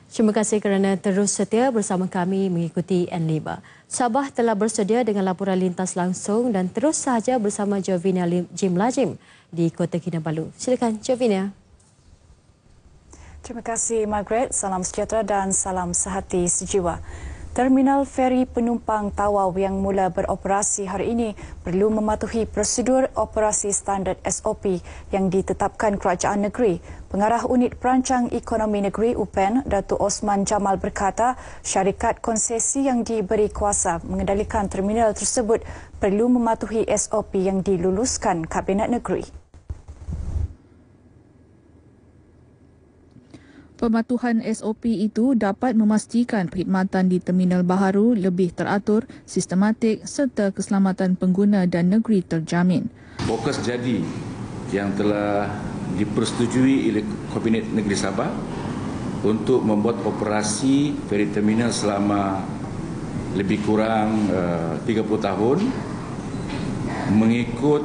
Terima kasih kerana terus setia bersama kami mengikuti N5. Sabah telah bersedia dengan laporan lintas langsung dan terus sahaja bersama Jovina Jim Lajim di Kota Kinabalu. Silakan Jovina. Terima kasih Margaret. Salam sejahtera dan salam sehati sejiwa. Terminal feri penumpang Tawau yang mula beroperasi hari ini perlu mematuhi prosedur operasi standard SOP yang ditetapkan Kerajaan Negeri. Pengarah Unit Perancang Ekonomi Negeri UPEN, Datuk Osman Jamal berkata, syarikat konsesi yang diberi kuasa mengendalikan terminal tersebut perlu mematuhi SOP yang diluluskan Kabinet Negeri. Pematuhan SOP itu dapat memastikan perkhidmatan di terminal baharu lebih teratur, sistematik serta keselamatan pengguna dan negeri terjamin. Fokus jadi yang telah dipersetujui oleh Kabinet Negeri Sabah untuk membuat operasi feri terminal selama lebih kurang 30 tahun mengikut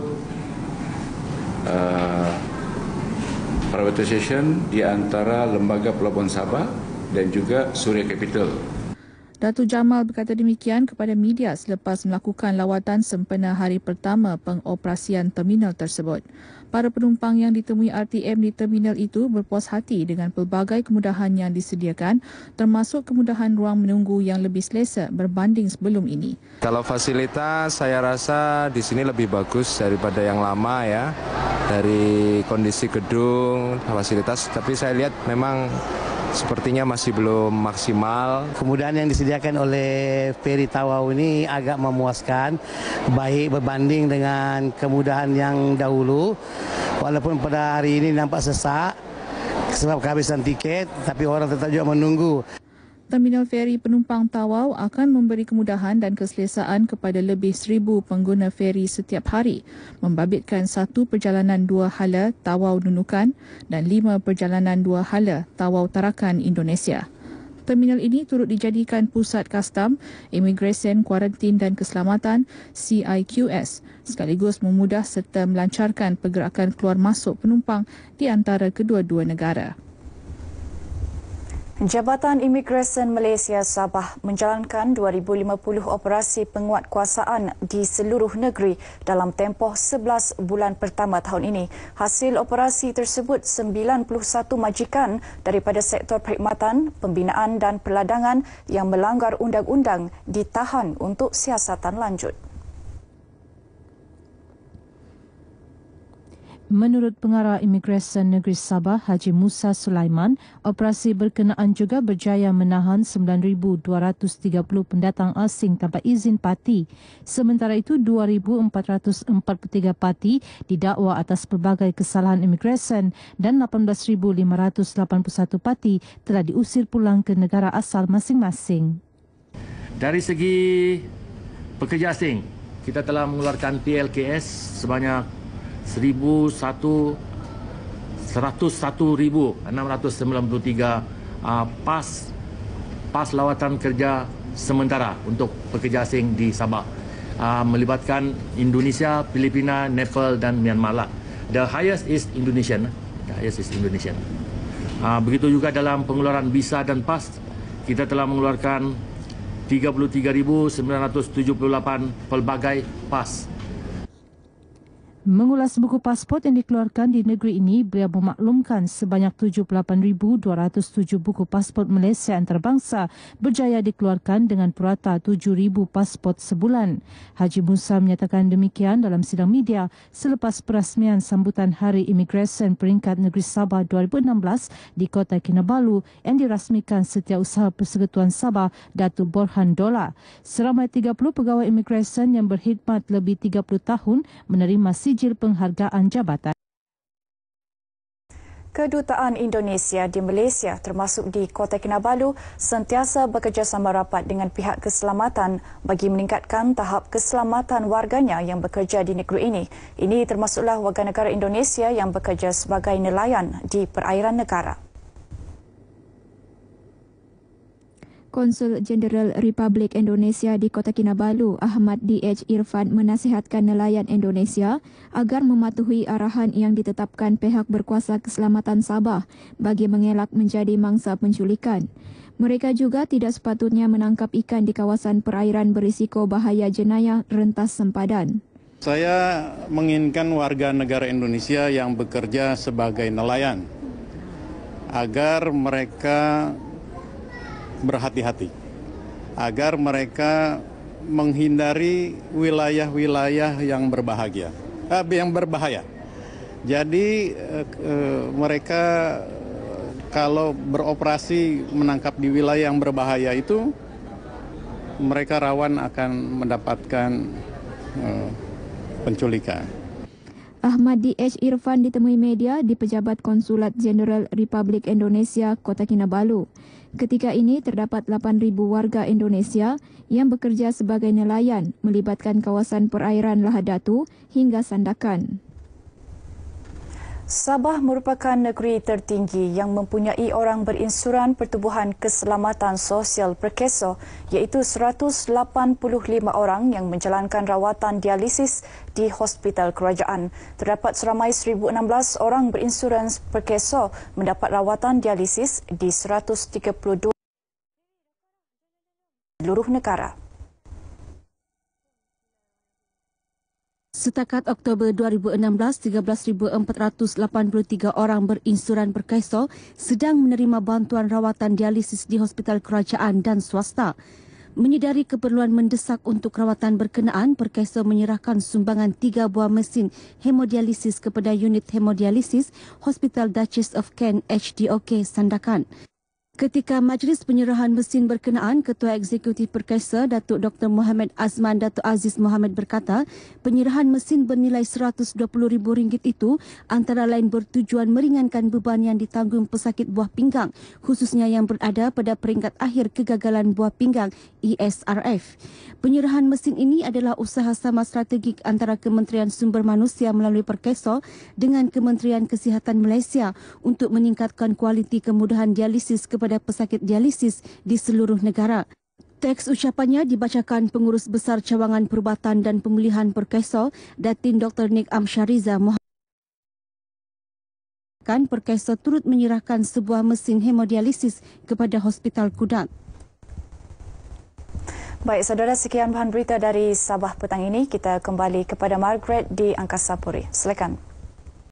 privatisation di antara Lembaga Pelabuhan Sabah dan juga Suria Capital. Datuk Jamal berkata demikian kepada media selepas melakukan lawatan sempena hari pertama pengoperasian terminal tersebut. Para penumpang yang ditemui RTM di terminal itu berpuas hati dengan pelbagai kemudahan yang disediakan, termasuk kemudahan ruang menunggu yang lebih selesa berbanding sebelum ini. Kalau fasilitas saya rasa di sini lebih bagus daripada yang lama ya. Dari kondisi gedung, fasilitas, tapi saya lihat memang sepertinya masih belum maksimal. Kemudahan yang disediakan oleh feri Tawau ini agak memuaskan, baik berbanding dengan kemudahan yang dahulu. Walaupun pada hari ini nampak sesak sebab kehabisan tiket, tapi orang tetap juga menunggu. Terminal feri penumpang Tawau akan memberi kemudahan dan keselesaan kepada lebih 1,000 pengguna feri setiap hari, membabitkan 1 perjalanan 2 hala Tawau Nunukan dan 5 perjalanan 2 hala Tawau Tarakan Indonesia. Terminal ini turut dijadikan pusat kastam, imigresen, kuarantin dan keselamatan CIQS, sekaligus memudah serta melancarkan pergerakan keluar masuk penumpang di antara kedua-dua negara. Jabatan Imigresen Malaysia Sabah menjalankan 2050 operasi penguatkuasaan di seluruh negeri dalam tempoh 11 bulan pertama tahun ini. Hasil operasi tersebut 91 majikan daripada sektor perkhidmatan, pembinaan dan perladangan yang melanggar undang-undang ditahan untuk siasatan lanjut. Menurut Pengarah Imigresen Negeri Sabah, Haji Musa Sulaiman, operasi berkenaan juga berjaya menahan 9,230 pendatang asing tanpa izin parti. Sementara itu, 2,443 parti didakwa atas pelbagai kesalahan imigresen dan 18,581 parti telah diusir pulang ke negara asal masing-masing. Dari segi pekerja asing, kita telah mengeluarkan PLKS sebanyak 101,693 pas lawatan kerja sementara untuk pekerja asing di Sabah, melibatkan Indonesia, Filipina, Nepal dan Myanmar. The highest is Indonesian. Begitu juga dalam pengeluaran visa dan pas, kita telah mengeluarkan 33,978 pelbagai pas. Mengulas buku pasport yang dikeluarkan di negeri ini, beliau memaklumkan sebanyak 78,207 buku pasport Malaysia antarabangsa berjaya dikeluarkan dengan purata 7,000 pasport sebulan. Haji Musa menyatakan demikian dalam sidang media selepas perasmian sambutan Hari Imigresen Peringkat Negeri Sabah 2016 di Kota Kinabalu yang dirasmikan Setiausaha Persekutuan Sabah Datuk Borhan Dola. Seramai 30 pegawai imigresen yang berkhidmat lebih 30 tahun menerima sijil penghargaan jabatan. Kedutaan Indonesia di Malaysia termasuk di Kota Kinabalu sentiasa bekerjasama rapat dengan pihak keselamatan bagi meningkatkan tahap keselamatan warganya yang bekerja di negeri ini. Ini termasuklah warga negara Indonesia yang bekerja sebagai nelayan di perairan negara. Konsul Jenderal Republik Indonesia di Kota Kinabalu, Ahmad D.H. Irfan menasihatkan nelayan Indonesia agar mematuhi arahan yang ditetapkan pihak berkuasa keselamatan Sabah bagi mengelak menjadi mangsa penculikan. Mereka juga tidak sepatutnya menangkap ikan di kawasan perairan berisiko bahaya jenayah rentas sempadan. Saya menginginkan warga negara Indonesia yang bekerja sebagai nelayan agar mereka berhati-hati, agar mereka menghindari wilayah-wilayah yang berbahaya. Jadi mereka kalau beroperasi menangkap di wilayah yang berbahaya itu, mereka rawan akan mendapatkan penculikan. Ahmad D.H. Irfan ditemui media di Pejabat Konsulat Jenderal Republik Indonesia Kota Kinabalu. Ketika ini terdapat 8,000 warga Indonesia yang bekerja sebagai nelayan melibatkan kawasan perairan Lahadatu hingga Sandakan. Sabah merupakan negeri tertinggi yang mempunyai orang berinsuran Pertubuhan Keselamatan Sosial Perkeso, iaitu 185 orang yang menjalankan rawatan dialisis di Hospital Kerajaan. Terdapat seramai 1,016 orang berinsurans Perkeso mendapat rawatan dialisis di 132 seluruh negara. Setakat Oktober 2016, 13,483 orang berinsuran Perkeso sedang menerima bantuan rawatan dialisis di hospital kerajaan dan swasta. Menyedari keperluan mendesak untuk rawatan berkenaan, Perkeso menyerahkan sumbangan 3 buah mesin hemodialisis kepada unit hemodialisis Hospital Duchess of Kent HDOK Sandakan. Ketika majlis penyerahan mesin berkenaan, Ketua Eksekutif Perkesa, Datuk Dr. Mohamed Azman Datuk Aziz Mohamed berkata, penyerahan mesin bernilai RM120,000 itu antara lain bertujuan meringankan beban yang ditanggung pesakit buah pinggang, khususnya yang berada pada peringkat akhir kegagalan buah pinggang ESRF. Penyerahan mesin ini adalah usaha sama strategik antara Kementerian Sumber Manusia melalui Perkeso dengan Kementerian Kesihatan Malaysia untuk meningkatkan kualiti kemudahan dialisis kepada pesakit dialisis di seluruh negara. Teks ucapannya dibacakan Pengurus Besar Cawangan Perubatan dan Pemulihan Perkeso, Datin Dr. Nik Amsyariza Muhammad. Perkeso turut menyerahkan sebuah mesin hemodialisis kepada Hospital Kudat. Baik, saudara, sekian bahan berita dari Sabah petang ini. Kita kembali kepada Margaret di Angkasa Puri. Silakan.